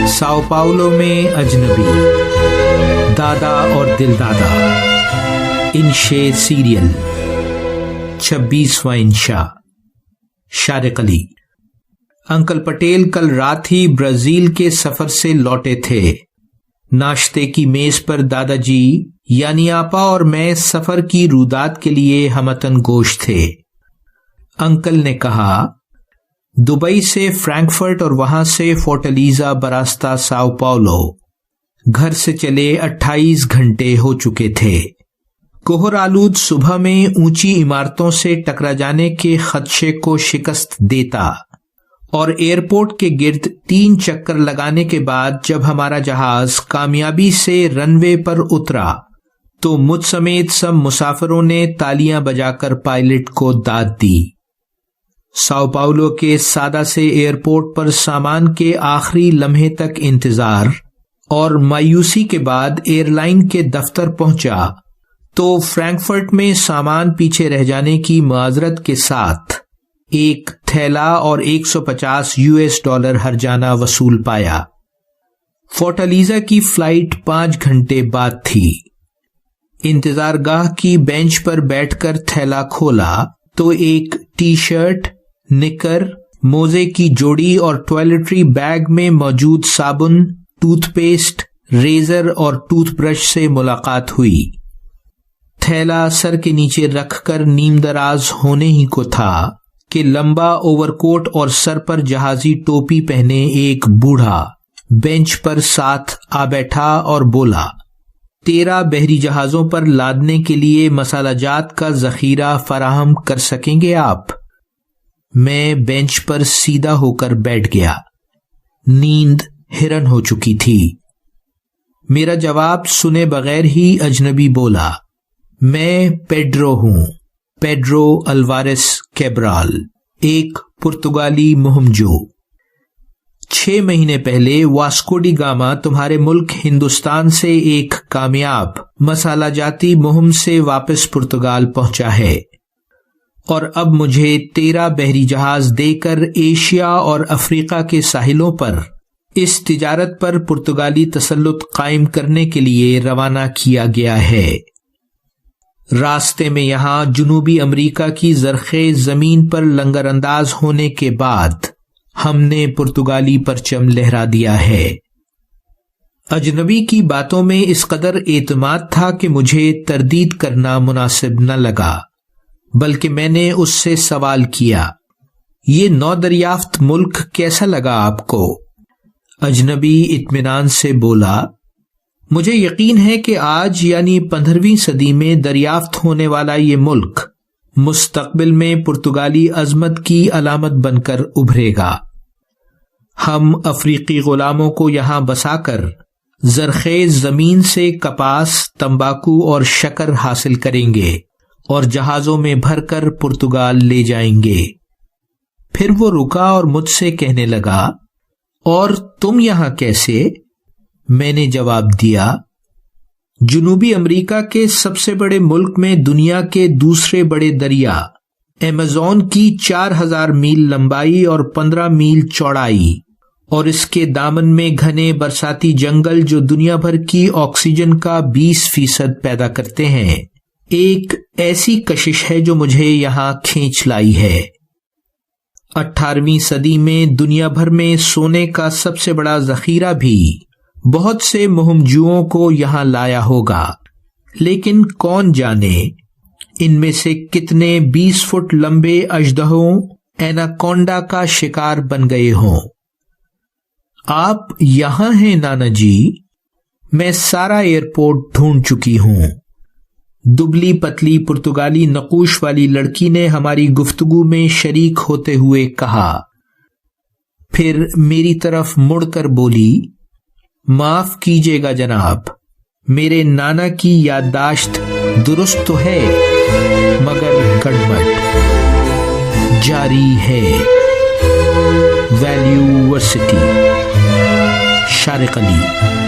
Sao Paulo में अजनबी, दादा और दिलदादा, इंशे सीरियल, 26वां इंशा। शारिक अली। अंकल पटेल कल रात ही ब्राजील के सफर से लौटे थे। नाश्ते की मेज पर दादाजी यानी आपा और मैं सफर की रुदात के लिए हमतन गोश थे। अंकल ने कहा, दुबई से फ्रैंकफर्ट और वहां से फोर्टलीजा बरास्ता साओ पाउलो। घर से चले 28 घंटे हो चुके थे। कोहर आलूद सुबह में ऊंची इमारतों से टकरा जाने के खदशे को शिकस्त देता और एयरपोर्ट के गिर्द 3 चक्कर लगाने के बाद जब हमारा जहाज कामयाबी से रनवे पर उतरा तो मुझ समेत सब मुसाफिरों ने तालियां बजाकर पायलट को दाद दी। साओ पाउलो के सादा से एयरपोर्ट पर सामान के आखिरी लम्हे तक इंतजार और मायूसी के बाद एयरलाइन के दफ्तर पहुंचा तो फ्रैंकफर्ट में सामान पीछे रह जाने की माजरत के साथ एक थैला और $150 हर्जाना वसूल पाया। फोर्टलीजा की फ्लाइट 5 घंटे बाद थी। इंतजारगाह की बेंच पर बैठकर थैला खोला तो एक टी शर्ट, निकर, मोजे की जोड़ी और टॉयलेटरी बैग में मौजूद साबुन, टूथपेस्ट, रेजर और टूथब्रश से मुलाकात हुई। थैला सर के नीचे रखकर नीमदराज होने ही को था कि लंबा ओवरकोट और सर पर जहाजी टोपी पहने एक बूढ़ा बेंच पर साथ आ बैठा और बोला, 13 बहरी जहाजों पर लादने के लिए मसालाजात का जखीरा फराहम कर सकेंगे आप? मैं बेंच पर सीधा होकर बैठ गया। नींद हिरन हो चुकी थी। मेरा जवाब सुने बगैर ही अजनबी बोला, मैं पेड्रो हूं, पेड्रो अल्वारेस कैब्राल, एक पुर्तगाली मुहिमजो। 6 महीने पहले वास्को डी गामा तुम्हारे मुल्क हिंदुस्तान से एक कामयाब मसालाजाती मुहिम से वापस पुर्तगाल पहुंचा है और अब मुझे 13 बहरी जहाज देकर एशिया और अफ्रीका के साहिलों पर इस तिजारत पर पुर्तगाली तसल्लुत कायम करने के लिए रवाना किया गया है। रास्ते में यहां जुनूबी अमेरिका की जरखेज जमीन पर लंगरअंदाज होने के बाद हमने पुर्तगाली परचम लहरा दिया है। अजनबी की बातों में इस कदर एतमाद था कि मुझे तरदीद करना मुनासिब न लगा, बल्कि मैंने उससे सवाल किया, ये नौदरियाफ्त मुल्क कैसा लगा आपको? अजनबी इत्मीनान से बोला, मुझे यकीन है कि आज यानी 15वीं सदी में दरियाफ्त होने वाला ये मुल्क मुस्तकबिल में पुर्तगाली अजमत की अलामत बनकर उभरेगा। हम अफ्रीकी गुलामों को यहां बसाकर जरखेज जमीन से कपास, तंबाकू और शक्कर हासिल करेंगे और जहाजों में भरकर पुर्तगाल ले जाएंगे। फिर वो रुका और मुझसे कहने लगा, और तुम यहां कैसे? मैंने जवाब दिया, जुनूबी अमेरिका के सबसे बड़े मुल्क में दुनिया के दूसरे बड़े दरिया अमेज़न की 4000 मील लंबाई और 15 मील चौड़ाई और इसके दामन में घने बरसाती जंगल जो दुनिया भर की ऑक्सीजन का 20% पैदा करते हैं, एक ऐसी कशिश है जो मुझे यहां खींच लाई है। 18वीं सदी में दुनिया भर में सोने का सबसे बड़ा जखीरा भी बहुत से मुहिमजुओं को यहां लाया होगा, लेकिन कौन जाने इनमें से कितने 20 फुट लंबे अजदहों एनाकोंडा का शिकार बन गए हों। आप यहां हैं नाना जी? मैं सारा एयरपोर्ट ढूंढ चुकी हूं। दुबली पतली पुर्तगाली नकूश वाली लड़की ने हमारी गुफ्तगू में शरीक होते हुए कहा। फिर मेरी तरफ मुड़कर बोली, माफ कीजिएगा जनाब, मेरे नाना की याददाश्त दुरुस्त तो है मगर गड़बड़ जारी है। वैल्यूवर्सिटी। शारिक अली।